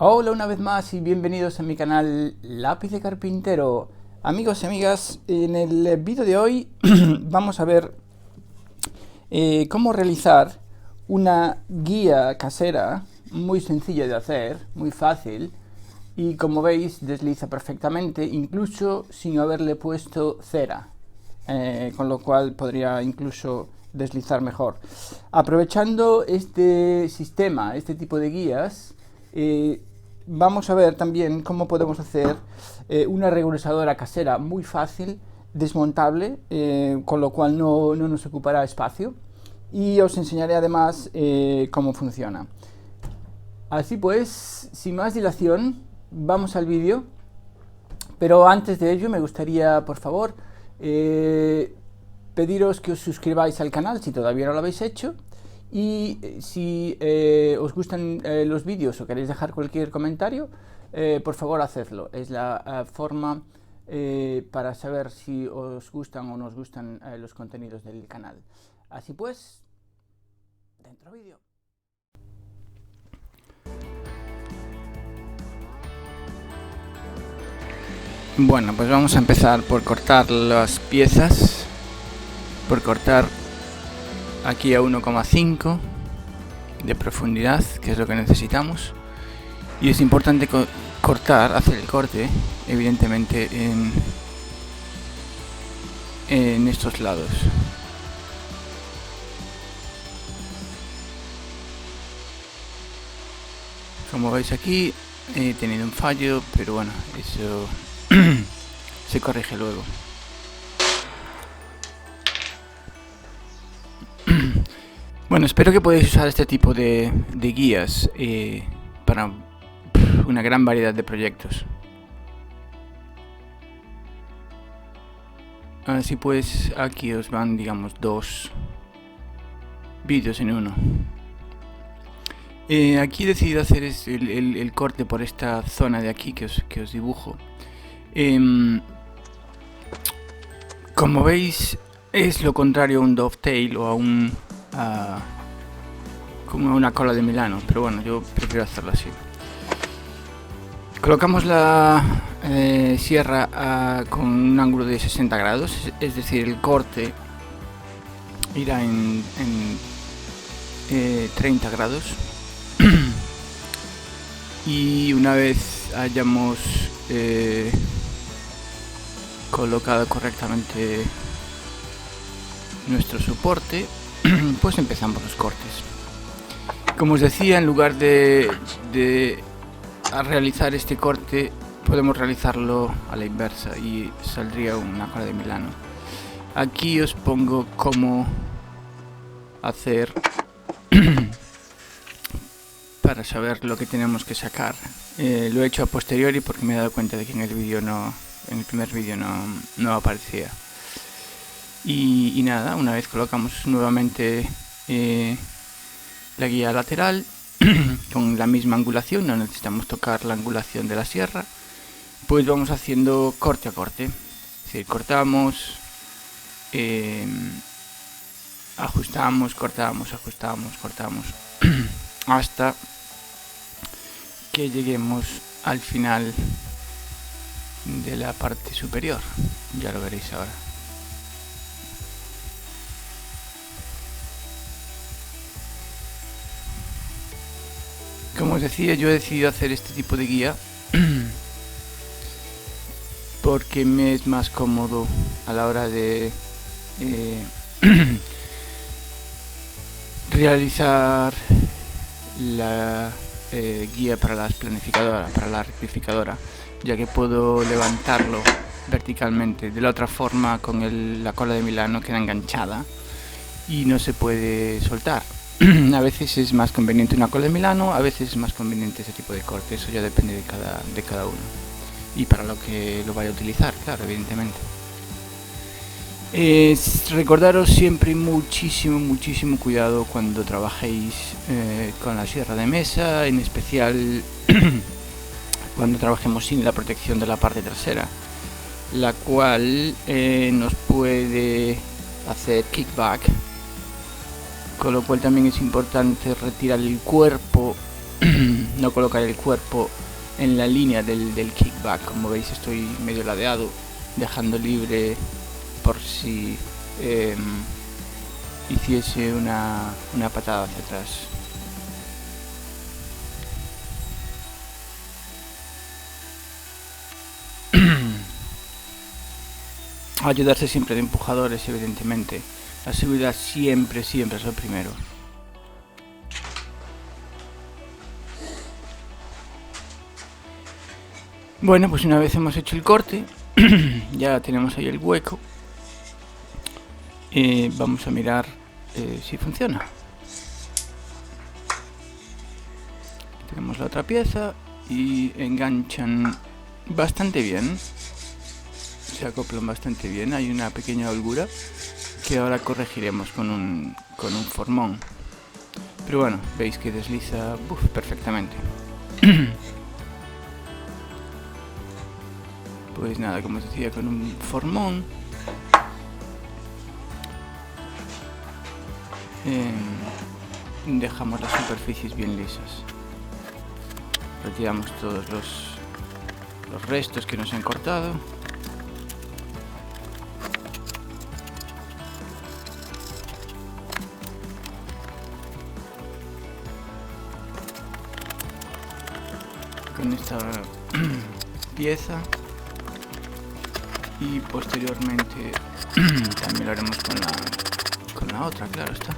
Hola una vez más y bienvenidos a mi canal Lápiz de Carpintero. Amigos y amigas, en el vídeo de hoy vamos a ver cómo realizar una guía casera muy sencilla de hacer, muy fácil, y como veis desliza perfectamente, incluso sin haberle puesto cera, con lo cual podría incluso deslizar mejor. Aprovechando este sistema, este tipo de guías, vamos a ver también cómo podemos hacer una regularizadora casera muy fácil, desmontable, con lo cual no nos ocupará espacio, y os enseñaré además cómo funciona. Así pues, sin más dilación, vamos al vídeo, pero antes de ello me gustaría, por favor, pediros que os suscribáis al canal si todavía no lo habéis hecho. Y si os gustan los vídeos o queréis dejar cualquier comentario, por favor hacedlo. Es la forma para saber si os gustan o no os gustan los contenidos del canal. Así pues, dentro vídeo. Bueno, pues vamos a empezar por cortar las piezas, por cortar aquí a 1,5 de profundidad, que es lo que necesitamos, y es importante hacer el corte evidentemente en estos lados. Como veis aquí he tenido un fallo, pero bueno, eso se corrige luego. Bueno, espero que podáis usar este tipo de guías para una gran variedad de proyectos. Así pues, aquí os van, digamos, dos vídeos en uno. Aquí he decidido hacer el corte por esta zona de aquí que os dibujo. Como veis, es lo contrario a un dovetail o a un como una cola de Milano, pero bueno, yo prefiero hacerlo así. Colocamos la sierra con un ángulo de 60 grados, es decir, el corte irá en 30 grados. Y una vez hayamos colocado correctamente nuestro soporte, pues empezamos los cortes. Como os decía, en lugar de realizar este corte, podemos realizarlo a la inversa y saldría una cola de Milano. Aquí os pongo cómo hacer para saber lo que tenemos que sacar. Lo he hecho a posteriori porque me he dado cuenta de que en el primer vídeo no aparecía. Y nada, una vez colocamos nuevamente la guía lateral con la misma angulación, no necesitamos tocar la angulación de la sierra, pues vamos haciendo corte a corte. Es decir, cortamos, ajustamos, cortamos, ajustamos, cortamos hasta que lleguemos al final de la parte superior. Ya lo veréis ahora. Como os decía, yo he decidido hacer este tipo de guía porque me es más cómodo a la hora de realizar la guía para la planificadora, para la rectificadora, ya que puedo levantarlo verticalmente. De la otra forma, con la cola de Milano queda enganchada y no se puede soltar. A veces es más conveniente una cola de Milano, a veces es más conveniente ese tipo de corte. Eso ya depende de cada uno y para lo que lo vaya a utilizar, claro, evidentemente. Recordaros siempre muchísimo cuidado cuando trabajéis con la sierra de mesa, en especial cuando trabajemos sin la protección de la parte trasera, la cual nos puede hacer kickback, con lo cual también es importante retirar el cuerpo no colocar el cuerpo en la línea del kickback. Como veis, estoy medio ladeado, dejando libre por si hiciese una patada hacia atrás. Ayudarse siempre de empujadores, evidentemente. La seguridad siempre es lo primero. Bueno, pues una vez hemos hecho el corte, ya tenemos ahí el hueco. Vamos a mirar si funciona. Tenemos la otra pieza y enganchan bastante bien. Se acoplan bastante bien. Hay una pequeña holgura que ahora corregiremos con un formón. Pero bueno, veis que desliza perfectamente. Pues nada, como os decía, con un formón dejamos las superficies bien lisas. Retiramos todos los restos que nos han cortado. Con esta pieza y posteriormente también lo haremos con la otra, claro está.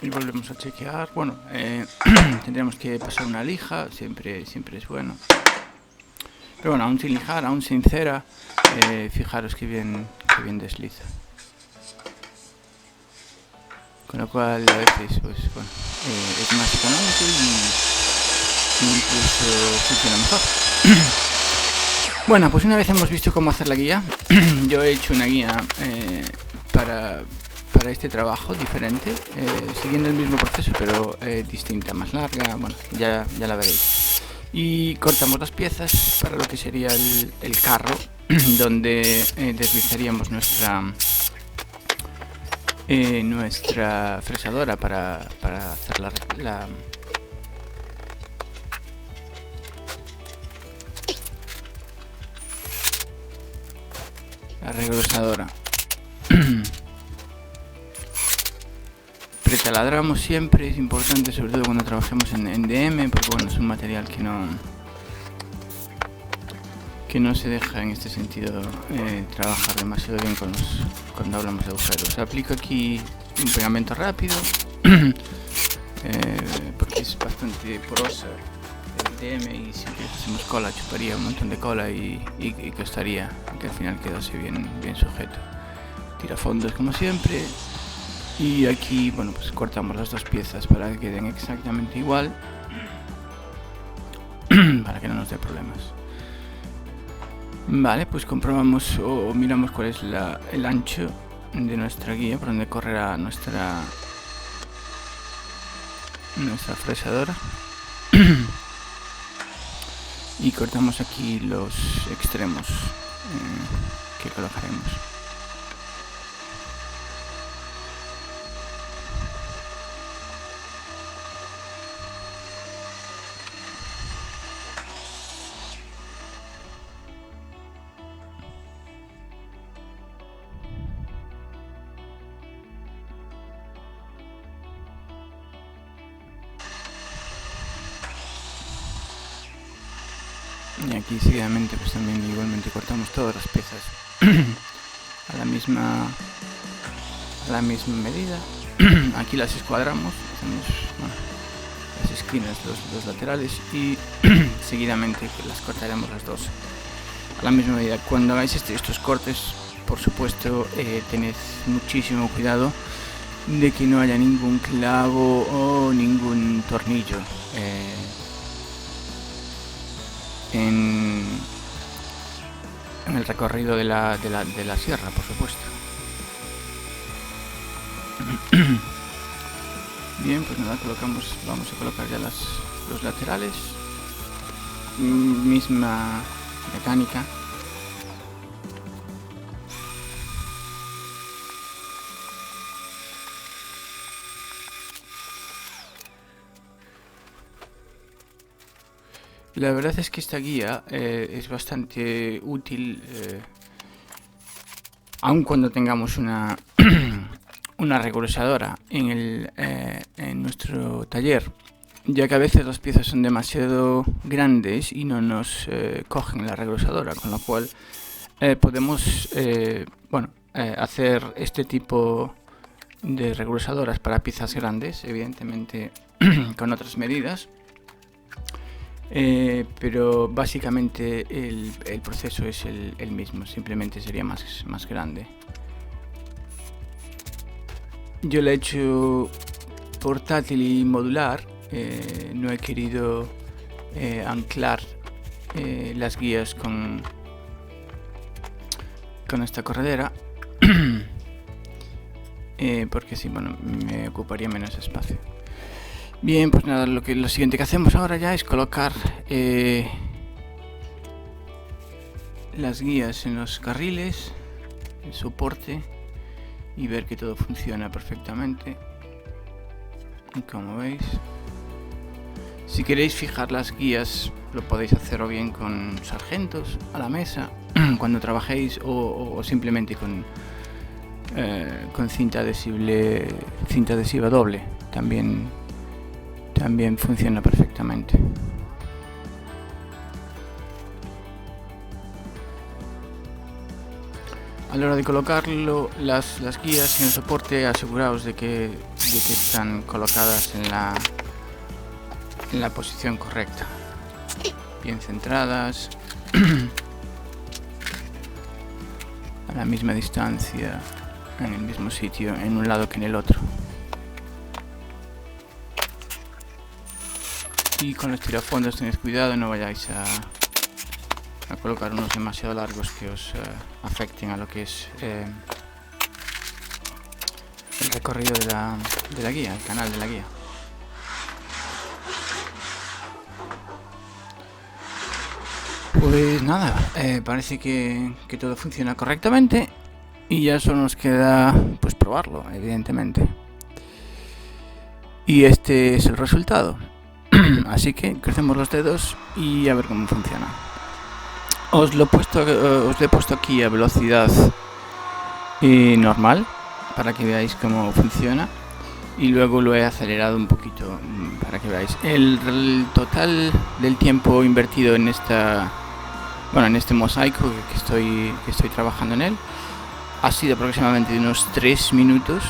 Y volvemos a chequear. Bueno, tendríamos que pasar una lija, siempre es bueno. Pero bueno, aún sin lijar, aún sin cera, fijaros que bien desliza. Con lo cual a veces pues bueno, es más económico y incluso funciona mejor. Bueno, pues una vez hemos visto cómo hacer la guía, yo he hecho una guía para este trabajo diferente, siguiendo el mismo proceso pero distinta, más larga. Bueno, ya la veréis. Y cortamos las piezas para lo que sería el carro, donde deslizaríamos nuestra fresadora para hacer la regresadora. Pretaladramos siempre, es importante, sobre todo cuando trabajemos en DM, porque bueno, es un material que no se deja en este sentido trabajar demasiado bien cuando hablamos de agujeros. Aplico aquí un pegamento rápido porque es bastante porosa el DM, y si hacemos cola chuparía un montón de cola y costaría que al final quedase bien sujeto. Tirafondos como siempre. Y aquí, bueno, pues cortamos las dos piezas para que queden exactamente igual, para que no nos dé problemas. Vale, pues comprobamos o miramos cuál es el ancho de nuestra guía, por donde correrá nuestra fresadora. Y cortamos aquí los extremos que colocaremos. Y aquí seguidamente pues también igualmente cortamos todas las piezas a la misma medida. Aquí las escuadramos, hacemos las esquinas, los laterales, y seguidamente pues las cortaremos las dos a la misma medida. Cuando hagáis estos cortes, por supuesto, tened muchísimo cuidado de que no haya ningún clavo o ningún tornillo en el recorrido de la sierra, por supuesto. Bien, pues nada, vamos a colocar ya los laterales. Misma mecánica. La verdad es que esta guía es bastante útil, aun cuando tengamos una una regularizadora en nuestro taller, ya que a veces las piezas son demasiado grandes y no nos cogen la regularizadora, con lo cual podemos hacer este tipo de regularizadoras para piezas grandes, evidentemente con otras medidas. Pero básicamente el proceso es el mismo, simplemente sería más grande. Yo lo he hecho portátil y modular, no he querido anclar las guías con esta corredera porque sí, bueno, me ocuparía menos espacio. Bien, pues nada, lo siguiente que hacemos ahora ya es colocar las guías en los carriles, el soporte, y ver que todo funciona perfectamente. Y como veis, si queréis fijar las guías, lo podéis hacer o bien con sargentos a la mesa cuando trabajéis, o simplemente con cinta adhesiva doble. También funciona perfectamente. A la hora de colocarlo, las guías en el soporte, aseguraos de que están colocadas en la posición correcta, bien centradas, a la misma distancia, en el mismo sitio, en un lado que en el otro. Y con los tirafondos tened cuidado, no vayáis a colocar unos demasiado largos que os afecten a lo que es el recorrido de la guía, el canal de la guía. Pues nada, parece que todo funciona correctamente y ya solo nos queda pues probarlo, evidentemente. Y este es el resultado. Así que crucemos los dedos y a ver cómo funciona. Os lo he puesto aquí a velocidad normal para que veáis cómo funciona, y luego lo he acelerado un poquito para que veáis el total del tiempo invertido en este mosaico que estoy trabajando en él. Ha sido aproximadamente de unos 3 minutos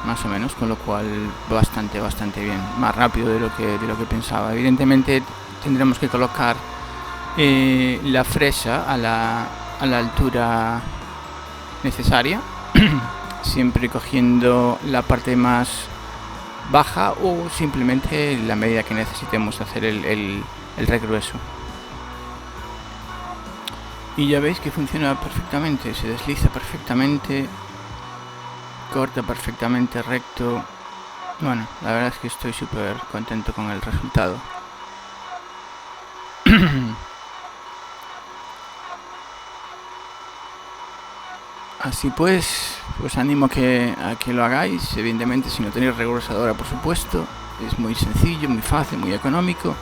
más o menos, con lo cual bastante bien, más rápido de lo que pensaba. Evidentemente tendremos que colocar la fresa a la altura necesaria, siempre cogiendo la parte más baja o simplemente la medida que necesitemos hacer el regrueso. Y ya veis que funciona perfectamente, se desliza perfectamente, corta perfectamente recto. Bueno, la verdad es que estoy súper contento con el resultado. Así pues animo a que lo hagáis, evidentemente si no tenéis regularizadora, por supuesto. Es muy sencillo, muy fácil, muy económico,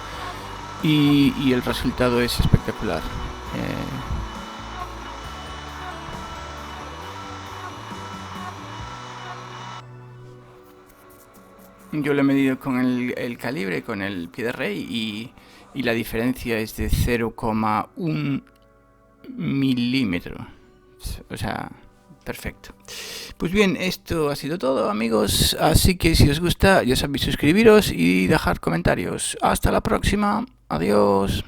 y el resultado es espectacular. Yo lo he medido con el calibre, con el pie de rey, y la diferencia es de 0,1 milímetro. O sea, perfecto. Pues bien, esto ha sido todo, amigos. Así que si os gusta, ya sabéis, suscribiros y dejar comentarios. Hasta la próxima. Adiós.